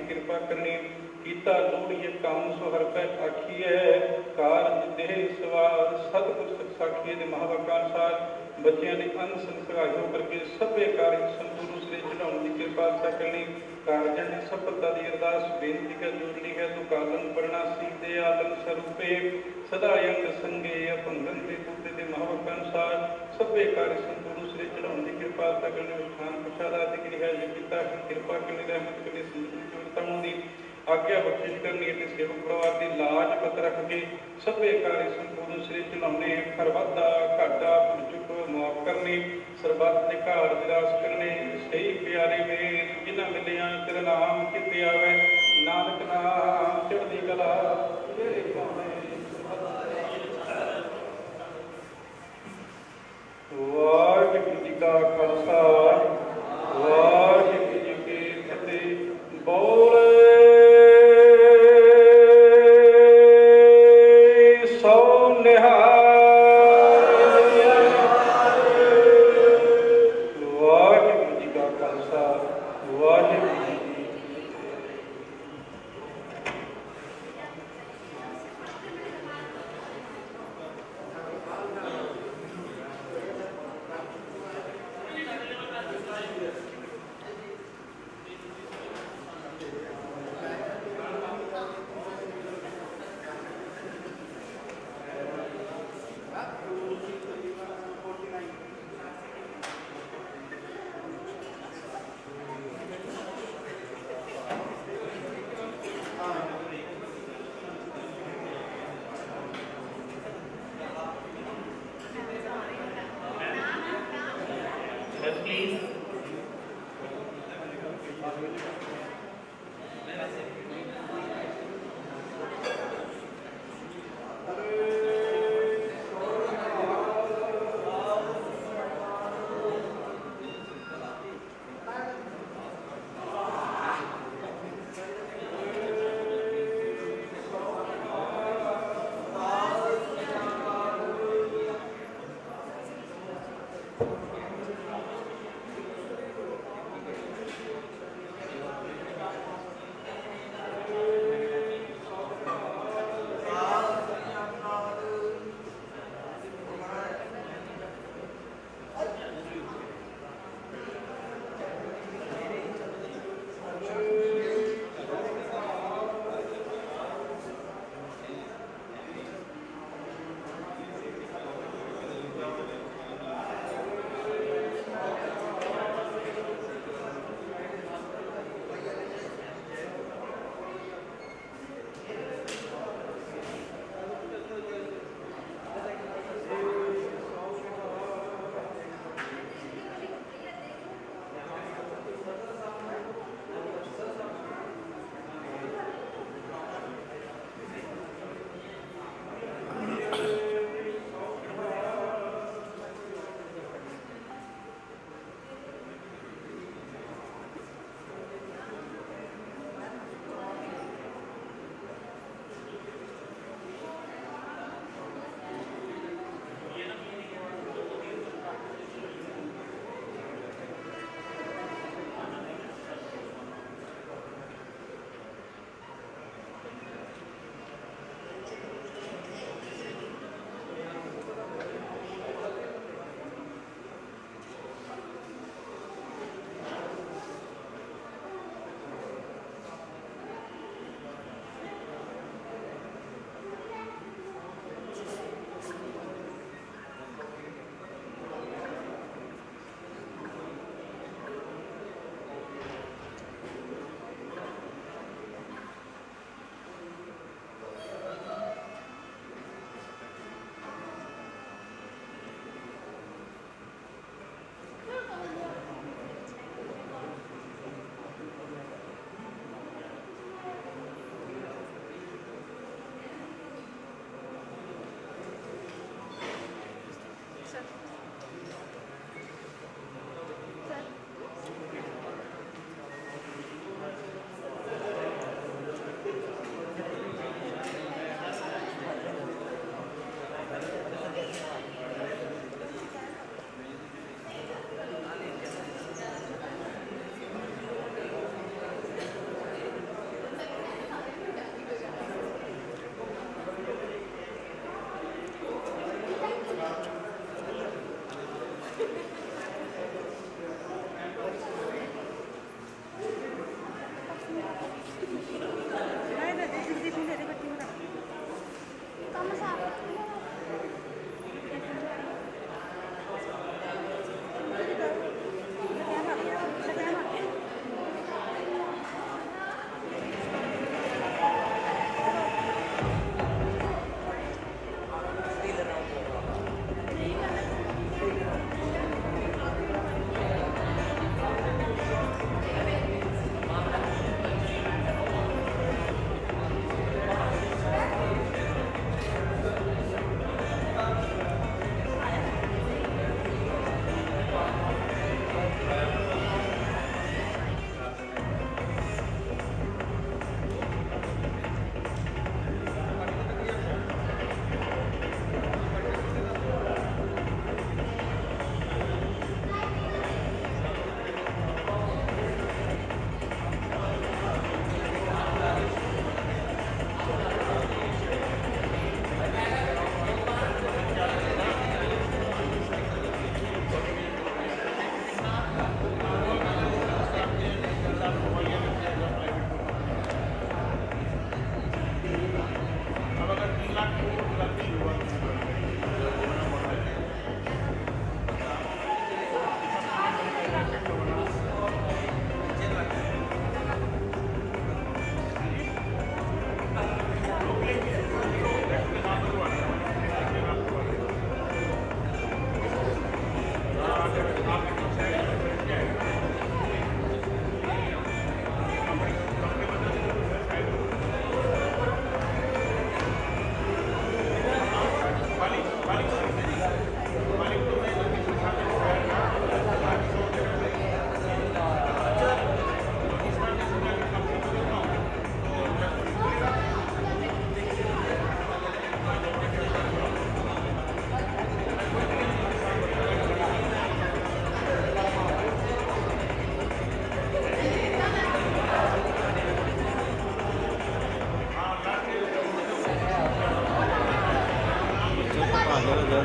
कृपा करनी। कीता लोड़िए काम सो हर पै आखिए, कारज देह सवार सतगुर साखीए दे महावाक्य अनुसार बच्चों ने अंग संस्कार हो करके सभ्य कार्य संपूर्ण सिरे चढ़ाने की कृपा करनी। कारजन की सफलता की अरदास बेनती कर जोड़नी है तो कालन पढ़ना सीख दे आदम स्वरूपे सदा अंग संगे अपंगन के बूते के महावाक्य अनुसार सभ्य कार्य संपूर्ण सिरे चढ़ाने की कृपा करनी। उत्थान प्रसाद आदि की है पिता की कृपा करनी, रहमत करनी, संतुष्टता होनी, आज्ञा बख्शिश करनी है। सेवक परिवार की लाज पत रख के सभ्य कार्य संपूर्ण सिरे चढ़ाने। हर वाधा घाटा भुल चुक माफ करनी, सरबत के घर विरास करने। सही प्यारे मेल जिन्हें मिलिया तेरा नाम किते आवे, नानक नाम चढ़दी कला तेरे पावे। वाहिगुरू जी का खालसा वाहिगुरू जी की फतेह। बोले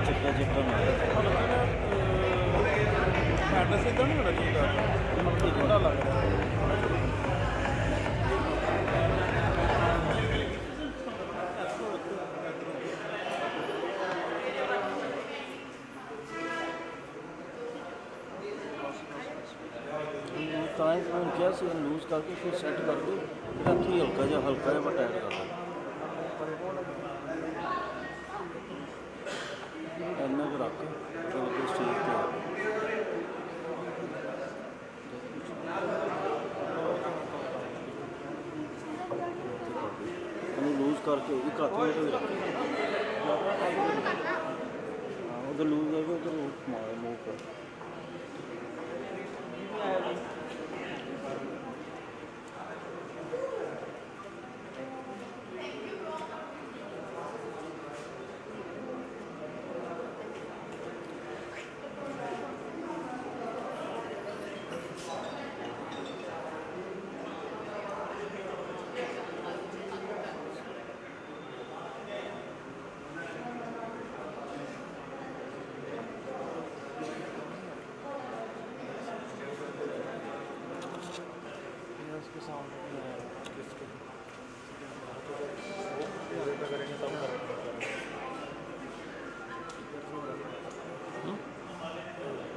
चिट्टा चिट्टा ना एड्रेस इधर नहीं होना चाहिए थोड़ा लग रहा है। टाइम मैं क्या लूज करके फिर सैट कर दो रखी हल्का जा टाइट कर दो इन्ना को रख के स्टेज पे लूज करके एक हाथ में भी रखे उधर लूज करके उधर मूव कर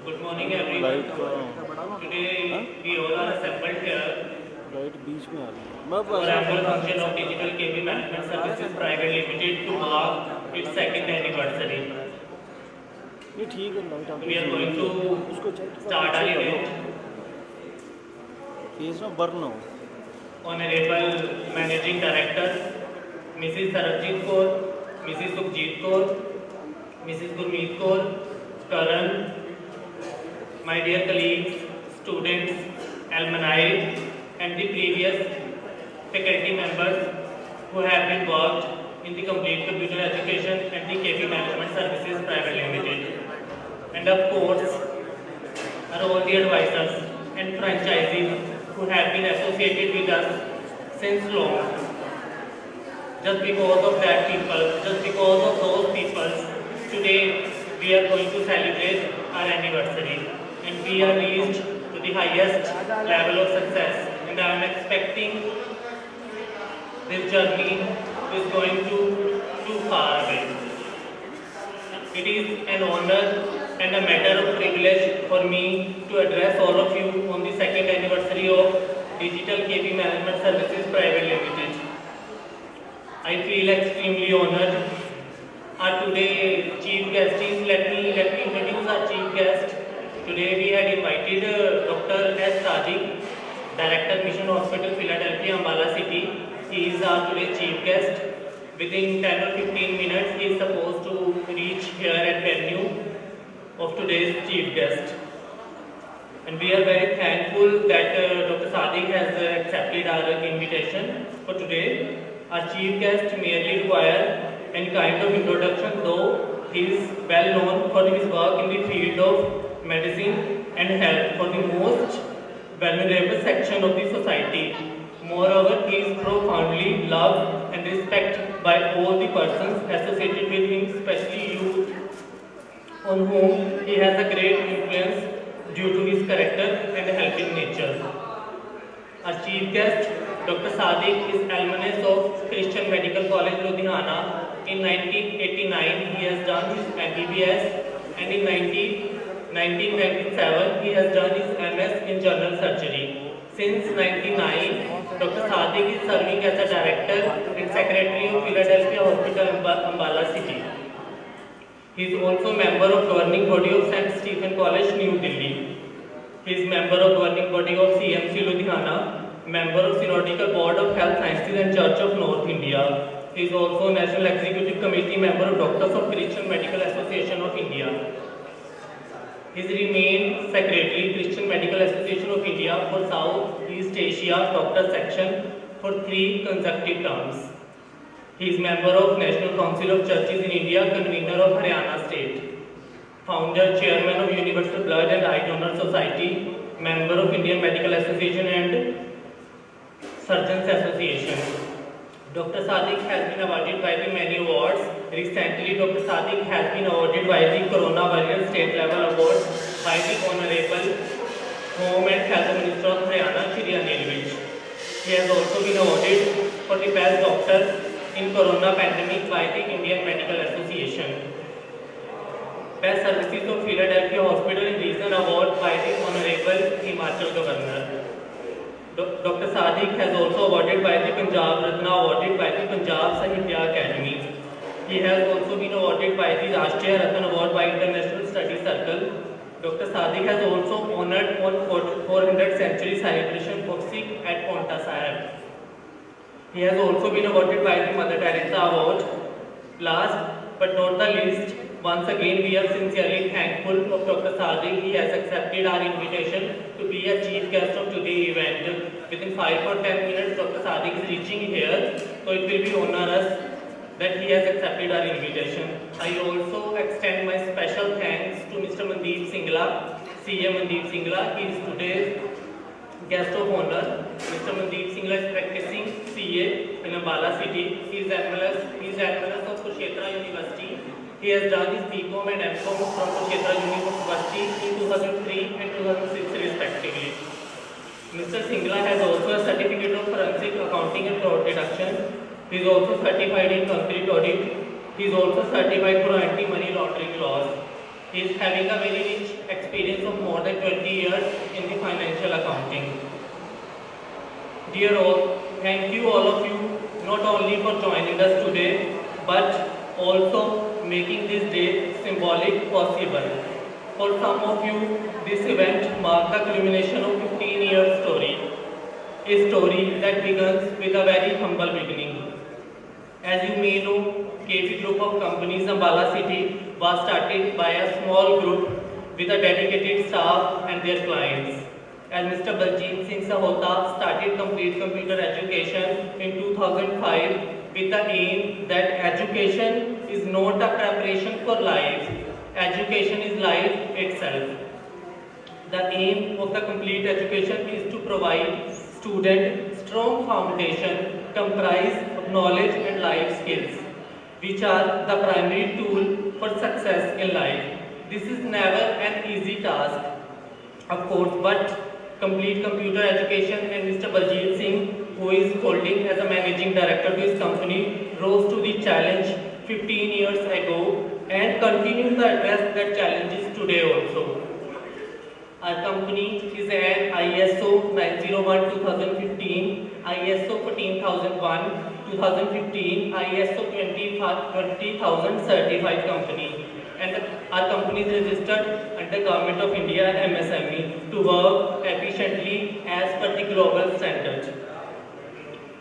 Good morning everyone. Today we all are assembled here light बीच में आ रही है for annual function of Digital KB Management Services Private Limited to mark its second anniversary. ये ठीक है light We are going to start our event. Face में burn हो Honorable Managing Director, Mrs. Sarabjit Kaur, Mrs. Sukhjit Kaur, Mrs. Gurmeet Kaur, Karan, my dear colleagues, students, alumni, and the previous faculty members who have been worked in the complete computer education and the KB Management Services Private Limited. And of course, are all the advisors and franchisees who have been associated with us since long. Just because of that people, just because of those people, today we are going to celebrate our anniversary. And we are reached to the highest level of success. And I am expecting this journey is going to too far away. It is an honor and a matter of privilege for me to address all of you on the second anniversary of Digital KB Management Services Private Limited. I feel extremely honored. Our today chief guest is, let me introduce our chief guest. Today we had invited Dr. S. Sadiq, Director Mission Hospital, Philadelphia, Ambala City. He is our today chief guest. Within 10 or 15 minutes, he is supposed to reach here at venue of today's chief guest. And we are very thankful that Dr. Sadiq has accepted our invitation for today. Our chief guest merely requires any kind of introduction, though he is well known for his work in the field of medicine and health for the most vulnerable section of the society. Moreover, he is profoundly loved and respected by all the persons associated with him, especially youth, on whom he has a great influence due to his character and helping nature. Our chief guest, Dr. Sadiq, is alumnus of Christian Medical College, Ludhiana. In 1989, he has done his MBBS, and in 1997, he has done his MS in General Surgery. Since 1999, Dr. Sadiq is serving as a director and secretary of Philadelphia Hospital, Ambala City. He is also member of governing body of St. Stephen College, New Delhi. He is member of governing body of CMC Ludhiana, member of Synodical Board of Health Sciences and Church of North India. He is also National Executive Committee member of Doctors of Christian Medical Association of India. He has remained Secretary Christian Medical Association of India for South East Asia Doctor Section for 3 consecutive terms. He is member of National Council of Churches in India, convener of Haryana State, founder, chairman of Universal Blood and Eye Donor Society, member of Indian Medical Association and Surgeons Association. Dr. Sadiq has been awarded by the many awards recently Dr. Sadiq has been awarded by the Corona Warrior State Level Award by the Honorable Home and Health Minister of Haryana, Shri Anil Vij. He has also been awarded for the best doctor in Corona pandemic by the Indian Medical Association. Best Services of Philadelphia Hospital in Region Award by the Honorable Himachal Governor. Dr. Sadiq has also awarded by the Punjab Ratna awarded by the Punjab Sahitya Academy. He has also been awarded by the Rashtriya Ratna Award by International Study Circle. Dr. Sadiq has also honored on 400th century celebration of Sikh at Paonta Sahib. He has also been awarded by the Mother Teresa Award. Last but not the least, once again we are sincerely thankful of Dr. Sadiq. He has accepted our invitation to be a chief guest of today's event. Within 5 or 10 minutes, Dr. Sadiq is reaching here, so it will be honor us that he has accepted our invitation. I also extend my special thanks to Mr. Mandeep Singla, CA Mandeep Singla. He is today's guest of honor. Mr. Mandeep Singla is practicing CA in Ambala City. He is admiral of Kurukshetra University. He has done his BCom and MCom from Kurukshetra University in 2003 and 2006 respectively. Mr. Singla has also a certificate of forensic accounting and fraud reduction. He is also certified in concrete audit. He is also certified for anti-money laundering laws. He is having a very rich experience of more than 20 years in the financial accounting. Dear all, thank you all of you not only for joining us today, but also making this day symbolic possible. For some of you, this event marks the culmination of 15-year story, a story that begins with a very humble beginning. As you may know, KP Group of Companies Ambala City was started by a small group with a dedicated staff and their clients. As Mr. Baljeet Singh Sahota started complete computer education in 2005 with the aim that education is not a preparation for life, education is life itself. The aim of the complete education is to provide students strong foundation comprised of knowledge and life skills, which are the primary tool for success in life. This is never an easy task, of course, but complete computer education and Mr. Baljeet Singh, who is holding as a managing director to his company, rose to the challenge 15 years ago and continues to address that challenges today also. Our company is an ISO 901-2015, ISO 14001-2015, ISO 20000 certified company. And our company is registered under Government of India MSME to work efficiently as per the global standards.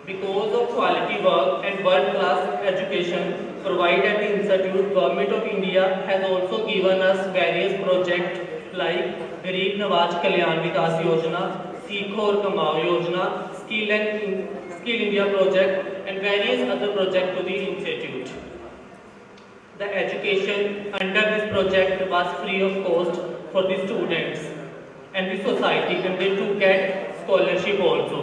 Because of quality work and world-class education provided at the Institute, Government of India has also given us various projects like Garib Nawaz Kalyan Vikas Yojana, Seekho aur Kamao Yojana, Skill India project and various other projects to the Institute. The education under this project was free of cost for the students and the society, and they to get scholarship also.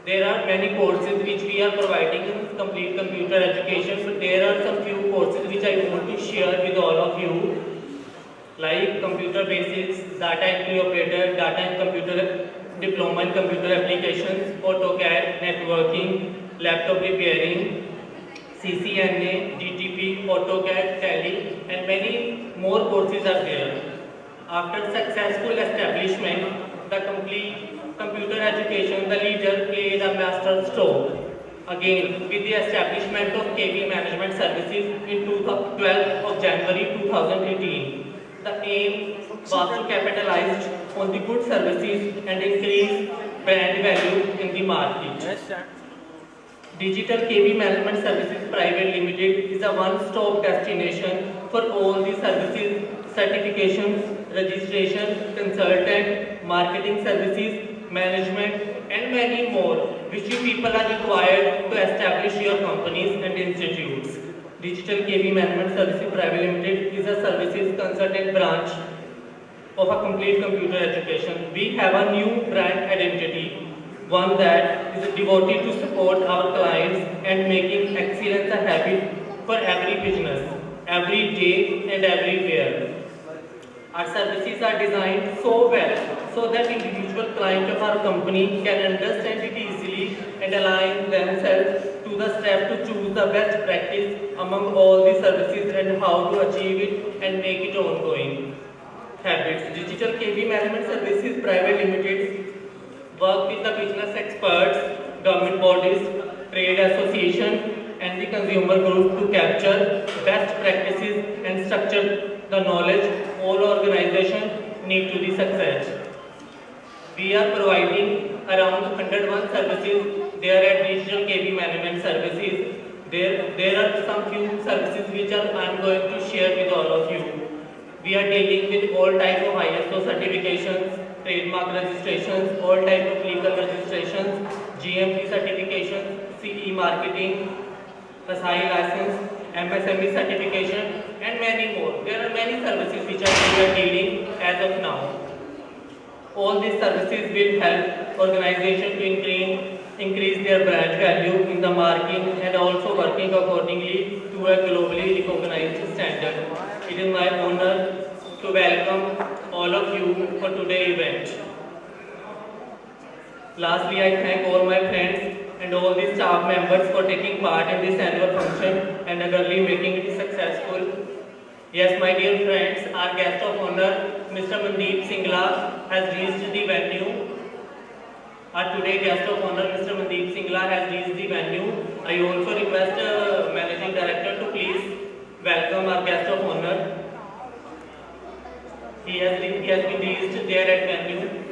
There are many courses which we are providing in complete computer education, but there are some few courses which I want to share with all of you, like computer basics, data entry operator, data and computer diploma in computer applications, AutoCAD, networking, laptop repairing, CCNA, GTP, AutoCAD, Tally, and many more courses are there. After successful establishment, the complete computer education, the leader played a master stroke. Again, with the establishment of KB Management Services in 12th of January 2018, the aim was to capitalize on the good services and increase brand value in the market. Digital KB Management Services Private Limited is a one-stop destination for all the services, certifications, registration, consultant, marketing services, management, and many more, which you people are required to establish your companies and institutes. Digital KB Management Services Private Limited is a services consultant branch of a complete computer education. We have a new brand identity, one that is devoted to support our clients and making excellence a habit for every business, every day and everywhere. Our services are designed so well so that individual client of our company can understand it easily and align themselves to the step to choose the best practice among all the services and how to achieve it and make it ongoing. Habits. Digital KB Management Services Private Limited work with the business experts, government bodies, trade association and the consumer group to capture best practices and structure the knowledge all organizations need to be success. We are providing around 101 services there at Digital KB Management Services. There are some few services which I am going to share with all of you. We are dealing with all type of ISO certifications, trademark registrations, all type of legal registrations, GMP certifications, CE marketing, SI license, MSME certification and many more. There are many services which we are dealing as of now. All these services will help organizations to increase their brand value in the market and also working accordingly to a globally recognized standard. It is my honor to welcome all of you for today's event. Lastly, I thank all my friends and all the staff members for taking part in this annual function and eagerly making it successful. Yes, my dear friends, our guest of honor, Mr. Mandeep Singla, has reached the venue. Our today guest of honor, Mr. Mandeep Singla, has reached the venue. I also request Managing Director to please welcome our guest of honor. He has been reached there at venue.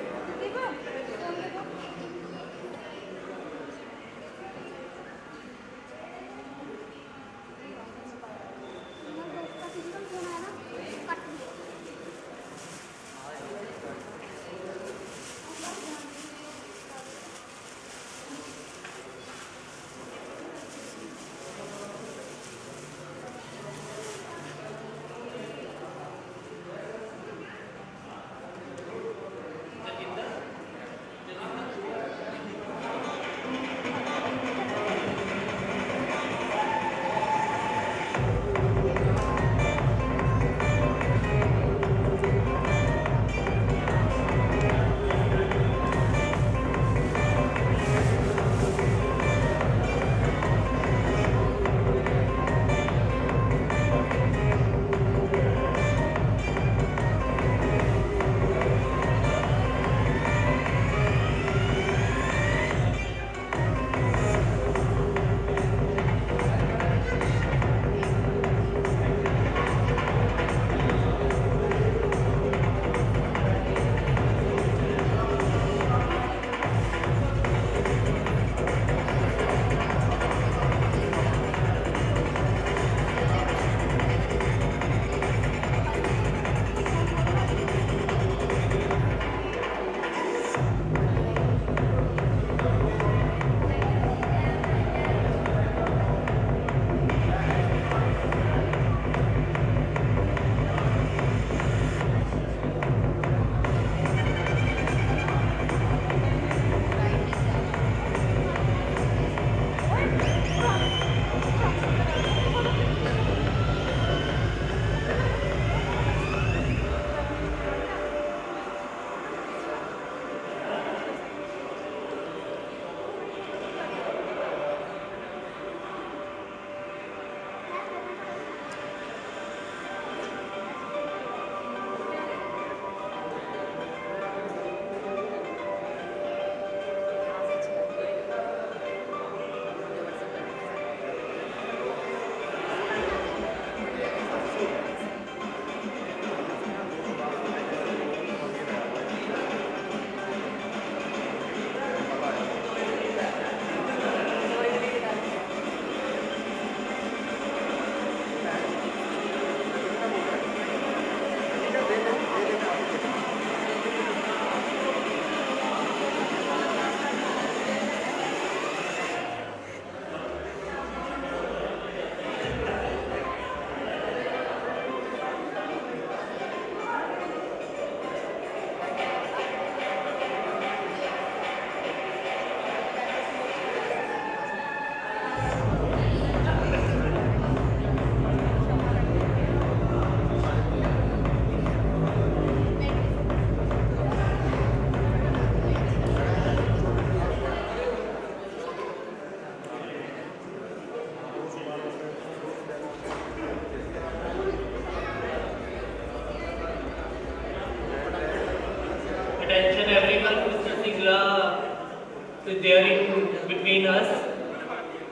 there in between us.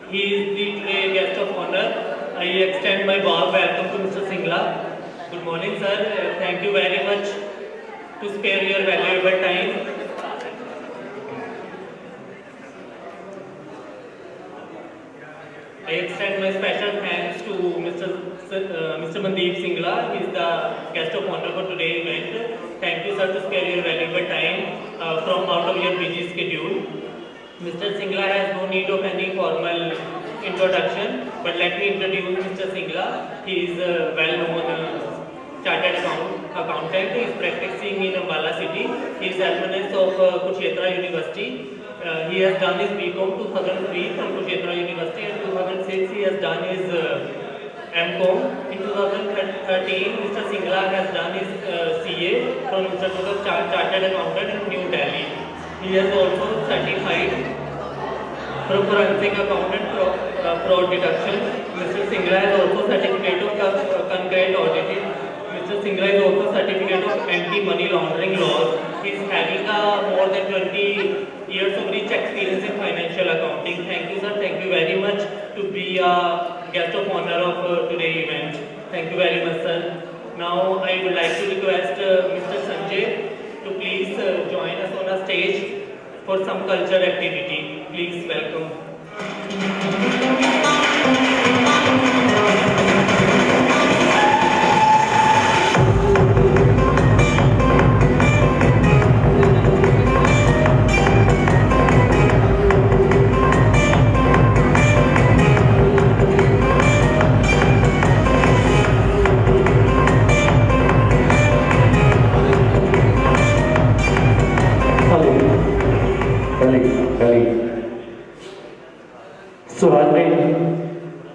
He is the today guest of honor. I extend my warm welcome to Mr. Singla. Good morning, sir. Thank you very much to spare your valuable time. I extend my special thanks to Mr. Mandeep Singla. He is the guest of honor for today's event. Thank you, sir, to spare your valuable time from out of your busy schedule. Mr. Singla has no need of any formal introduction, but let me introduce Mr. Singla. He is a well-known chartered accountant. He is practicing in Ambala city. He is alumnus of Kurukshetra University. He has done his BCom 2003 from Kurukshetra University, and 2006 he has done his MCom. In 2013, Mr. Singla has done his CA from Institute of Chartered Accountant in New Delhi. He has also certified from forensic accountant fraud detection. Mr. Singla has also certificate of concurrent auditing. Mr. Singla is also certificate of anti-money laundering laws. He is having more than 20 years of rich experience in financial accounting. Thank you, sir. Thank you very much to be a guest of honor of today's event. Thank you very much, sir. Now I would like to request Mr. Sanjay to please join us on a stage for some culture activity. Please welcome.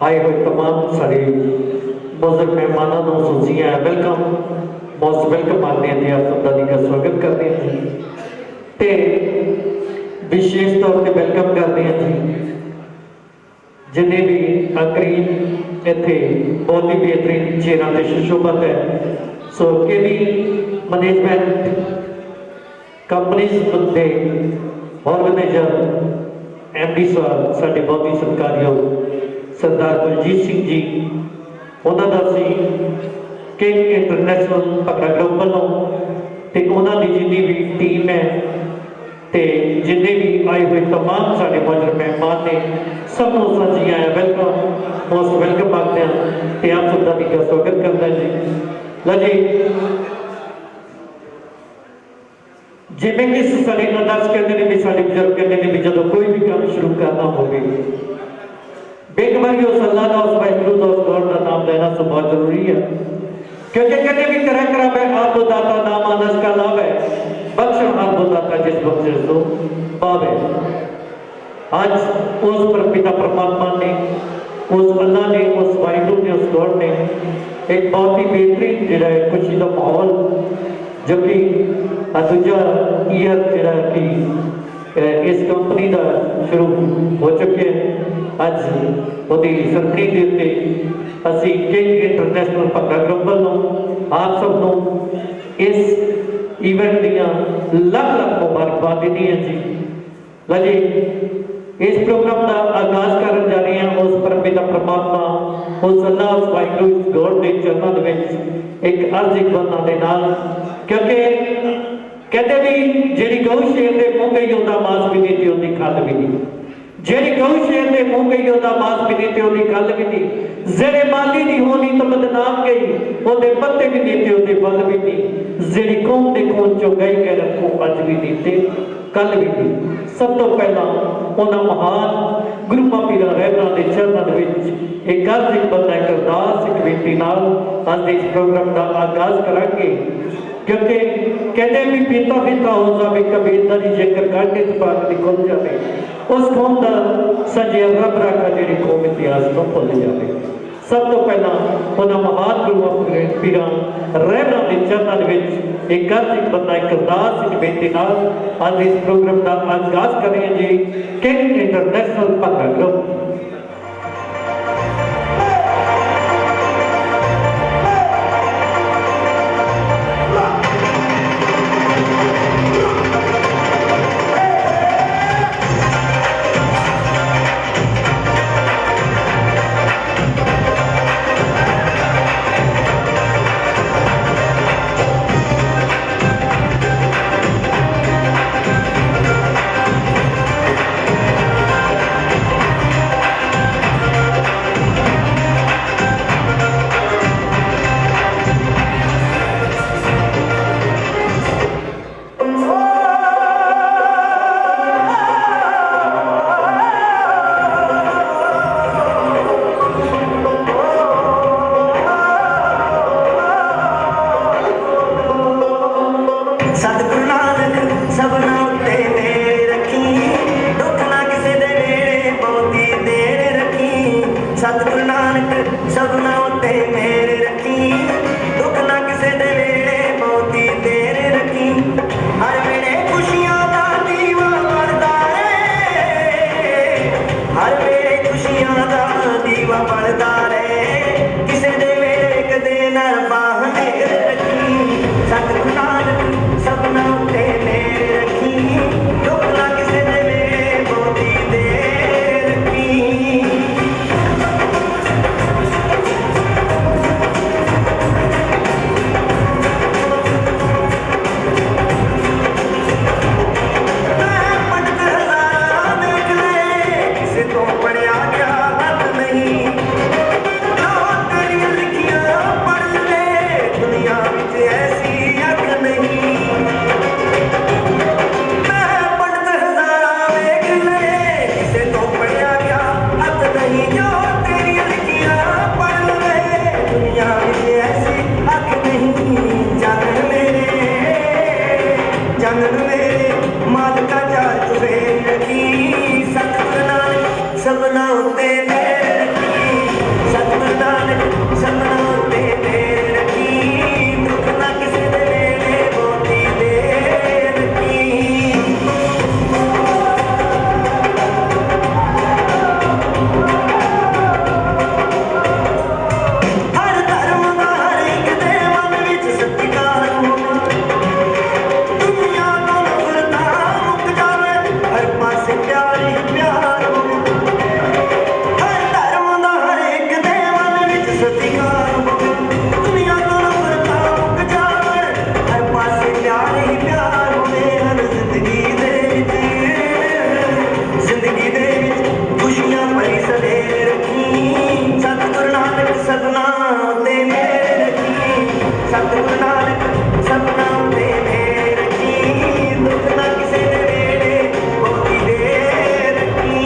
आए हुए तमाम सारे मौजूद मेहमानों को सूचियाँ welcome most welcome आते हैं आप सबका का स्वागत करते हैं जी ते विशेष तौर पे वेलकम करते हैं जी जिन्हें भी आखिरी इतने बहुत ही बेहतरीन चेहरा से सुशोभित है सो के भी मैनेजमेंट कंपनीज बंदे ऑर्गेनाइजर एमडी साहब साढ़े बहुत ही सत्कारयोग सरदार बलजीत सिंह जी उन्होंने सी किंग इंटरनेशनल भंगड़ा ग्रुप वालों तो उन्होंने जिन्नी भी टीम है तो जिन्हें भी आए हुए तमाम साढ़े मौजूद मेहमान ने सब जी आया वेलकम मोस्ट वेलकम आते हैं तो आप सबका भी स्वागत करता है जी लो जी जिमें कि साढ़े आदर्श कहते हैं भी साढ़े बुजुर्ग कहते हैं भी जो कोई भी काम शुरू करना होगी बेकमारी उस अल्लाह का उस वाहिगुरू का उस गॉड का नाम लेना तो बहुत जरूरी है क्योंकि कहते भी तरह तरह में आप दाता नाम आनस का लाभ है बख्शण आप दाता जिस बख्शे तो पाप है आज उस परमपिता परमात्मा ने उस अल्लाह ने उस वाहिगुरू ने उस गॉड ने एक बहुत ही बेहतरीन जिहड़ा है खुशी का माहौल जो कि दूजा ईयर जिहड़ा कि इस कंपनी का शुरू हो चुके हैं अज ਉਹਦੀ ਸਰਪਣੀ ਦੇ ਉੱਤੇ ਅਸੀਂ ਕਿੰਗ ਇੰਟਰਨੈਸ਼ਨਲ ਭੰਗੜਾ ਗਰੁੱਪ ਵੱਲੋਂ ਆਪ ਸਭ ਨੂੰ ਇਸ ਇਵੈਂਟ ਦੀਆਂ ਲੱਖ ਲੱਖ ਮੁਬਾਰਕਬਾਦ ਦਿੰਦੇ ਹਾਂ ਜੀ ਲਓ ਜੀ ਇਸ ਪ੍ਰੋਗਰਾਮ ਦਾ ਆਗਾਜ਼ ਕਰਨ ਜਾ ਰਹੇ ਹਾਂ ਉਸ ਪਰਮਪਿਤਾ ਪ੍ਰਮਾਤਮਾ ਉਸ ਅੱਲਾਹ ਉਸ ਵਾਹਿਗੁਰੂ ਉਸ ਗੋਡ ਦੇ ਚਰਨਾਂ ਦੇ ਵਿੱਚ ਇੱਕ ਅਰਜ਼ ਇਕਬਾਲਾਂ ਦੇ ਨਾਲ ਕਿਉਂਕਿ ਕਹਿੰਦੇ ਵੀ ਜਿਹੜੀ ਗਊ ਸ਼ੇਰ ਦੇ ਮੂੰਹ ਗਈ ਉਹਦਾ ਮਾਸ ਵੀ ਨਹੀਂ ਤੇ ਉਹਦੀ ਖੱਲ ਵੀ ਨਹੀਂ जेरी गऊ शेर ने मुंह गई ओदा मास भी नहीं ते ओदी गल भी नहीं जेरे माली दी होनी तो बदनाम गई ओदे पत्ते भी नहीं ते ओदे फल भी नहीं जेरी कौम दे खून चो गई के रखो अज भी नहीं ते कल भी नहीं सब तो पहला उन्हां महान गुरुआ पीरा रहबरां दे चरनां दे विच एक अर्ज एक बंदा एक अरदास एक बेनती नाल अज दे प्रोग्राम दा आगाज करांगे क्योंकि कहते भी पीता पीता हो जाए कबीर दी जेकर गांढे पाक दी खुल जाए उस कौम का सजिया रब रखा जी कौम इतिहास तो भुल जाए सब तो पहला उन्होंने महान गुरुआ पीरां रहबरां दे चरनां दे विच एक अर्ज एक बंदा एक अरदास एक बेनती नाल अज इस प्रोग्राम का आगाज कर रहे हैं जी किंग इंटरनेशनल भंगड़ा ग्रुप सतगुरु नानक सबना उत्ते मेहर रखी दुख ना किसे दे वेले बहुती देर रखी हर वेले खुशियां दा दीवा बलदा रहे हर वेले खुशियां दा दीवा बलदा रहे किसे दे वेले कदे ना बाह मेहर रखी सतगुरु नानक सबना उत्ते मेहर रखी दुख ना किसे दे वेले बहुती देर रखी मालका चार चुफेर रखी सतगुरु नानक सबना उत्ते मेहर रखी सतगुरु नानक सबना उत्ते मेहर रखी दुख ना किसे दे वेले बहुती देर रखी हर धर्म दा हर एक दे मन विच सत्कार होवे दुनिया तो नफरता मुक जावे हर पासे प्यार ही प्यार होवे हर धर्म दा हर एक दे मन विच सत्कार होवे दुनिया तो नफरता मुक जावे हर पासे प्यार ही प्यार होवे हर जिंदगी दे विच खुशियां भरी सदैव रखी सतगुरु नानक सबना उत्ते मेहर रखी सतगुरु नानक सबना उत्ते मेहर रखी दुख ना किसे दे वेले बहुती देर रखी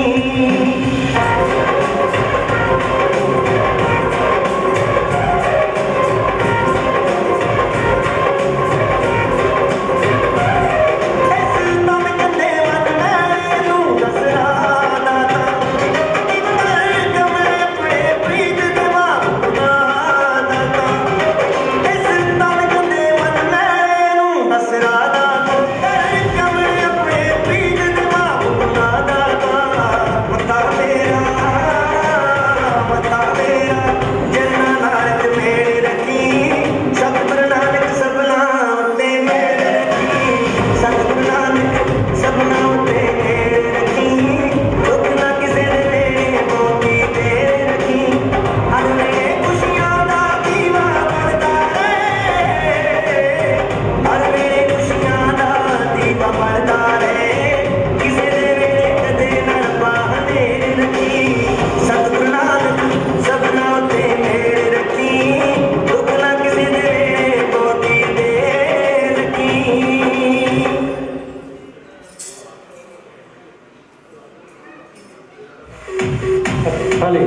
सतगुरु नानक सबना उत्ते मेहर रखी सतगुरु नानक सबना उत्ते मेहर रखी दुख ना किसे दे वेले बहुती देर रखी हर वेले खुशियां दा दीवा बलदा रहे हर वेले खुशियां दा दीवा बलदा रहे किसे दे वेले कदे ना बाह मेहर रखी सतगुरु नानक सबना उत्ते मेहर रखी दुख ना किसे दे वेले बहुती देर रखी हाले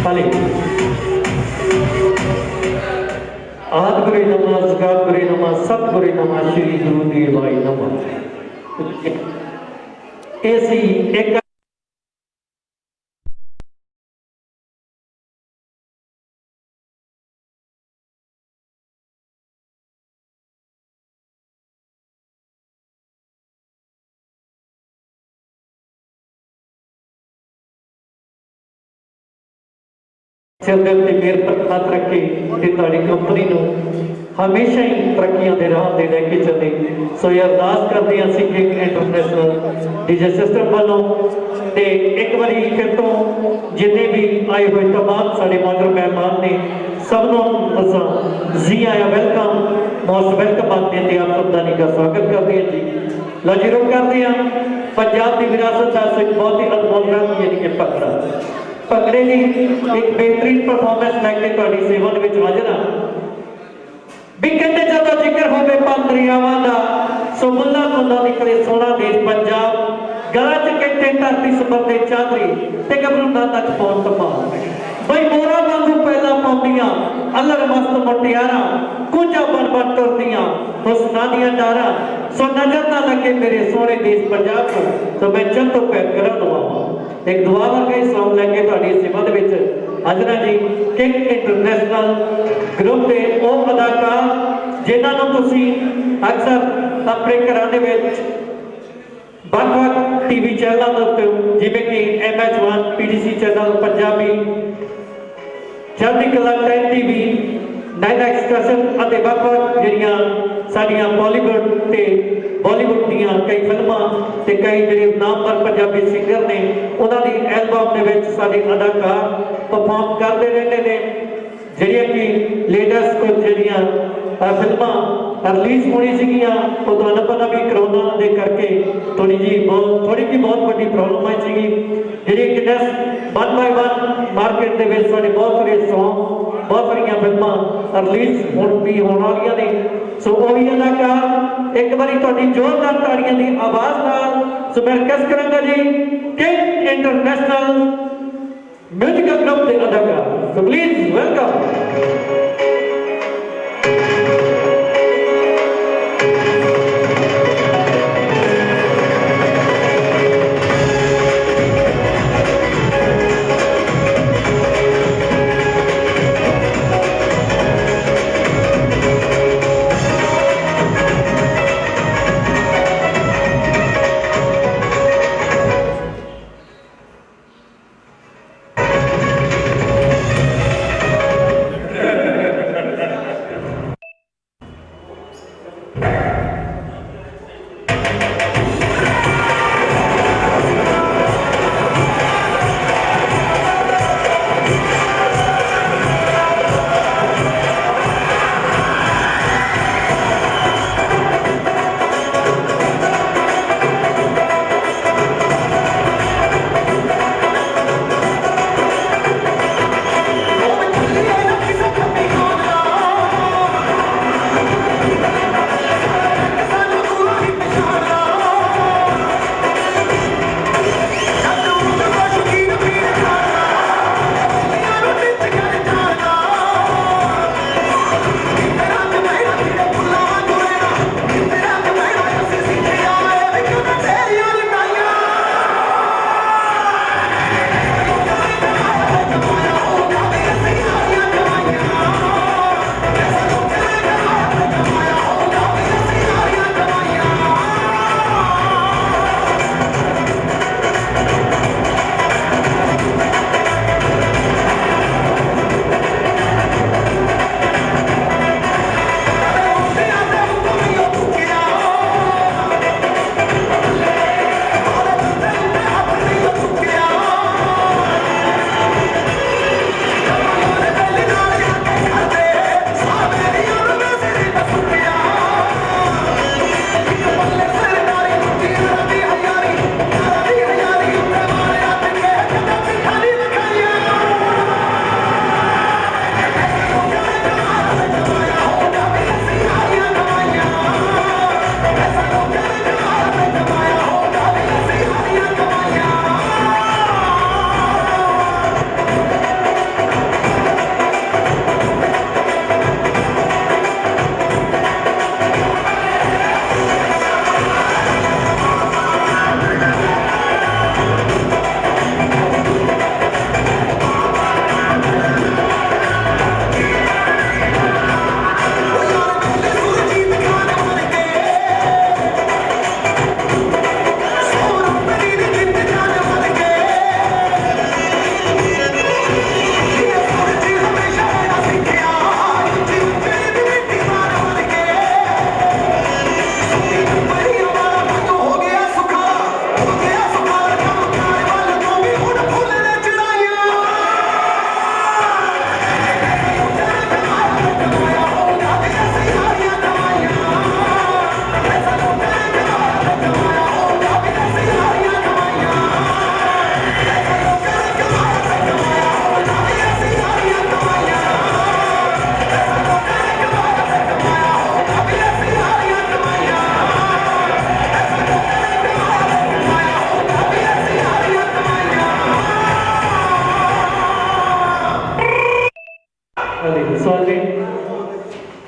हाले आद गुरे नमः जगत गुरे नमः सतगुरे नमः श्री गुरु देवाय नमः ऐसी एक सिर दिल ते मेर पर हथ रखे ते तुहाडी कंपनी नूं हमेशा ही तरक्कियां दे राह ते लेके चले सो ये अरदास करते हैं सिंगिंग इंटरनेशनल डीजे सिस्टम वालों ते एक बारी फिर तो जिन्ने भी आए हुए तमाम साडे मगर मेहमान ने सबनों असां जी आया वेलकम मोस्ट वेलकम आते हैं आप सबका का स्वागत करते हैं जी लो जी रुक करते हैं पंजाब की विरासत का एक बहुत ही अनमोल रंग यानी कि भंगड़ा भंगड़े की एक बेहतरीन परफॉर्मेंस लैके तुहाडी सेवा दे विच हाज़र हां भी कहते जदों जिक्र होवे पंदरियावां दा सो मुल्ला मुल्ला निकले सोना देश पंजाब गला च कहते धरती सबंधे चादरी ते गबरूना तक पौन तमाम बई मोरा वांगू पहला पाउंदियां अलग मस्त मुटियारा कुंजा बन बन तुरदियां हुस्नां दियां डारा सो नजर ना लगे मेरे सोने देश पंजाब को तो मैं चंद तो पैर करा लवां एक दुआ वर्गा ही सलाम लैके तुहाडी सेवा दे विच हाज़र जी किंग इंटरनेशनल ग्रुप के वो अदाकार जिन्हों तुसी अक्सर अपने घरों दे विच ਵੱਖ-ਵੱਖ टीवी चैनलों के उत्ते जिवें कि MH1 PDC चैनल पंजाबी चढ़ती कला 10 TV 9 एक्सप्रेशन ਅਤੇ ਵੱਖ-ਵੱਖ ਜਿਹੜੀਆਂ ਸਾਡੀਆਂ ਬਾਲੀਵੁੱਡ ਤੇ ਬਾਲੀਵੁੱਡ ਦੀਆਂ ਕਈ ਫਿਲਮਾਂ ਤੇ ਕਈ ਜਿਹੜੇ ਨਾਮਵਰ ਪੰਜਾਬੀ ਸਿੰਗਰ ਨੇ ਉਹਨਾਂ ਦੀ ਐਲਬਮ ਦੇ ਵਿੱਚ ਸਾਡੇ ਅਦਾਕਾਰ ਪਰਫਾਰਮ ਕਰਦੇ ਰਹਿੰਦੇ ਨੇ ਜਿਹੜੀਆਂ ਕਿ ਲੇਟੈਸਟ ਕੁਝ ਜਿਹੜੀਆਂ ਫਿਲਮਾਂ ਰਿਲੀਜ਼ ਹੋਣੀ ਸੀਗੀਆਂ ਉਹ ਤੁਹਾਨੂੰ ਪਤਾ ਵੀ ਕਰੋਨਾ ਦੇ ਕਰਕੇ ਥੋੜੀ ਬਹੁਤ ਵੱਡੀ ਪ੍ਰੋਬਲਮ ਆਈ ਸੀਗੀ ਜਿਹੜੀ ਕਿ 1 by 1 ਮਾਰਕੀਟ ਦੇ ਵਿੱਚ ਸਾਡੇ ਬਹੁਤ ਸਾਰੇ ਸੌਂਗ बहुत सारिया फिल्मां रिलीज होने वाली ने सो वही अदाकार एक बार थोड़ी जोरदार ताड़ियों की आवाज नाल सो मैं रिक्वेस्ट करूंगा जी किंग इंटरनेशनल म्यूजिकल ग्रुप के अदाकार सो प्लीज वेलकम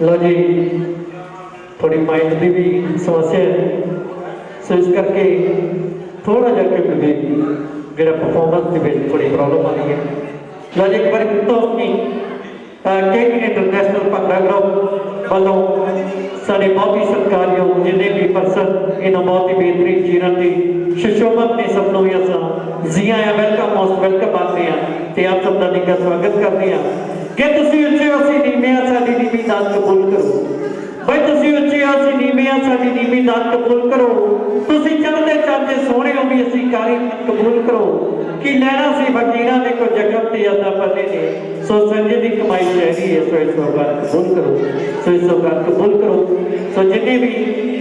लो जी थोड़ी माइंड की भी समस्या है सो इस करके थोड़ा जहा ਜਿਹੜਾ ਪਰਫਾਰਮੈਂਸ ਦੇ ਵਿੱਚ ਥੋੜੀ ਪ੍ਰੋਬਲਮ ਆ ਰਹੀ ਹੈ। ਲਓ ਜੀ ਇੱਕ ਵਾਰ ਤੋਂ ਆਪਣੀ ਕਿੰਗ ਇੰਟਰਨੈਸ਼ਨਲ ਭੰਗੜਾ ਗਰੁੱਪ ਵੱਲੋਂ ਸਾਡੇ ਬਹੁਤ ਹੀ ਸਤਿਕਾਰਯੋਗ ਜਿੰਨੇ ਵੀ ਪਰਸਨ ਇਹਨਾਂ ਬਹੁਤ ਹੀ ਬਿਹਤਰੀਨ ਜੀਵਨ ਦੀ ਸ਼ੁਸ਼ੋਭਤ ਨੇ ਸਭ ਨੂੰ ਅਸੀਂ ਜੀ ਆਇਆਂ ਵੈਲਕਮ ਮੋਸਟ ਵੈਲਕਮ ਆਖਦੇ ਹਾਂ ਤੇ ਆਪ ਸਭ ਦਾ ਨਿੱਘਾ ਸਵਾਗਤ ਕਰਦੇ ਹਾਂ ਕਿ ਤੁਸੀਂ ਉੱਚੇ ਹੋ ਅਸੀਂ ਨੀਵੇਂ ਹਾਂ ਸਾਡੀ ਨੀਵੀਂ ਦਾਤ ਕਬੂਲ ਕਰੋ। ਬਈ ਤੁਸੀਂ ਉੱਚੇ ਹੋ ਅਸੀਂ ਨੀਵੇਂ ਹਾਂ ਸਾਡੀ ਨੀਵੀਂ ਦਾਤ ਕਬੂਲ ਕਰੋ। ਤੁਸੀਂ ਚੜ੍ਹਦੇ ਚਾਂਦੇ ਸੋਹਣੇ ਹੋ ਵੀ ਅਸੀਂ ਕਾਰੀ ਕਬੂਲ ਕਰੋ ਕਿ ਲੈਣਾ ਸੀ ਫਕੀਰਾਂ ਦੇ ਕੋ ਜਖਮ ਤੇ ਯਾਦਾਂ ਪੱਲੇ ਨੇ ਸੋ ਸੰਜੇ ਦੀ ਕਮਾਈ ਚਾਹੀਦੀ ਹੈ ਸੋ ਇਸ ਵਕਾਰ ਕਬੂਲ ਕਰੋ ਸੋ ਇਸ ਵਕਾਰ ਕਬੂਲ ਕਰੋ। ਸੋ ਜਿੰਨੇ ਵੀ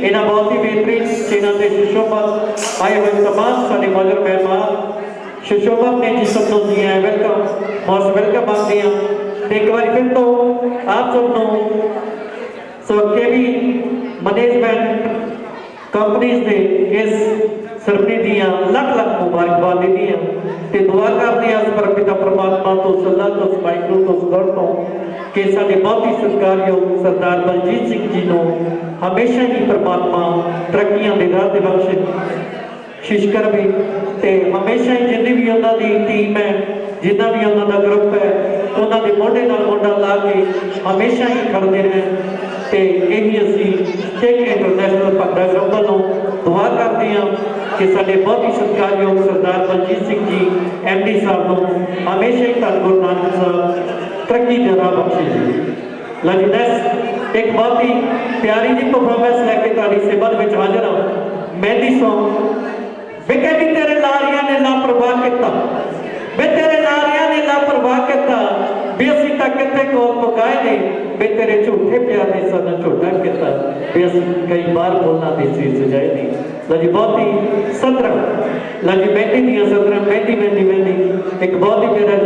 ਇਹਨਾਂ ਬਹੁਤ ਹੀ ਬਿਹਤਰੀਨ ਸੇਨਾ ਦੇ ਸ਼ੁਸ਼ੋਭਤ ਆਏ ਹੋਏ ਤਮਾਮ ਸਾਡੇ ਮੌਜੂਦ ਮਹਿਮਾਨ ਸ਼ੁਸ਼ੋਭਤ ਨੇ ਜੀ ਸਭ ਨੂੰ ਜੀ ਆਇਆਂ ਵੈਲਕਮ ਮੋਸਟ ਵੈਲਕਮ ਆਖਦੇ ਹਾਂ ਤੇ ਇੱਕ ਵਾਰੀ ਫਿਰ ਤੋਂ ਆਪ ਸਭ ਨੂੰ ਸੋ केवी मैनेजमेंट कंपनीज ने इस सरबनी दियाँ लख लख मुबारकबाद देती हैं ते दुआ करते हैं पर पिता परमात्मा तो सल्ला तो वाहिगुरू तो सदर तो कि साडे बहुत ही सत्कारयोग सरदार बलजीत सिंह जी को हमेशा ही परमात्मा तरक्कियां दे राह ते बख्शे शिश करवे ते हमेशा ही जिन्नी भी उन्होंने टीम है जिन्ना भी उन्होंने ग्रुप है उन्होंने मोढे नाल मोढा ला के हमेशा ही खड़ते रहें ਤੇ ਇਹ ਹੀ ਅਸੀਂ ਕਿੰਗ ਇੰਟਰਨੈਸ਼ਨਲ ਭੰਗੜਾ ਗਰੁੱਪ ਵੱਲੋਂ ਦੁਆ ਕਰਦੇ ਹਾਂ ਕਿ ਸਾਡੇ ਬਹੁਤ ਹੀ ਸਤਿਕਾਰਯੋਗ ਸਰਦਾਰ ਬਲਜੀਤ ਸਿੰਘ ਜੀ MD ਸਾਹਿਬ ਨੂੰ ਹਮੇਸ਼ਾ ਹੀ ਧੰਨ ਗੁਰੂ ਨਾਨਕ ਸਾਹਿਬ ਤਰੱਕੀ ਦੇ ਰਾਹ ਬਖਸ਼ੇ। ਲਜਨੈਸ ਇੱਕ ਬਹੁਤ ਹੀ ਪਿਆਰੀ ਜੀ ਪਰਫਾਰਮੈਂਸ ਲੈ ਕੇ ਤੁਹਾਡੀ ਸੇਵਾ ਦੇ ਵਿੱਚ ਹਾਜ਼ਰ ਹਾਂ। ਮਹਿੰਦੀ ਸੌਂਗ ਵਿਕੇ ਵੀ ਤੇਰੇ ਲਾਰੀਆਂ ਨੇ ਲਾਪਰਵਾਹ ਕੀਤਾ ਵੇ ਤੇਰੇ ਲਾਰੀਆਂ ਨੇ ਲਾਪਰਵਾਹ ਕੀਤਾ ਵੀ ਅਸੀਂ ਤਾਂ ਕਿੱਥੇ ਕੋਲ ਮੁਕਾਏ ਨੇ ਵੇ ਤੇਰੇ ਝੂਠੇ ਪਿਆਰ ਨੇ ਸਾਨੂੰ ਝੂਠਾ ਕੀਤਾ ਵੀ ਅਸੀਂ ਕਈ ਵਾਰ ਬੋਲਣਾ ਦੇ ਸੀ ਸਜਾਏ ਨਹੀਂ। ਲਓ ਜੀ ਬਹੁਤ ਹੀ 17 ਲਓ ਜੀ ਮਹਿੰਦੀ ਦੀਆਂ 17 ਮਹਿੰਦੀ ਇੱਕ ਬਹੁਤ ਹੀ ਮੇਰਾ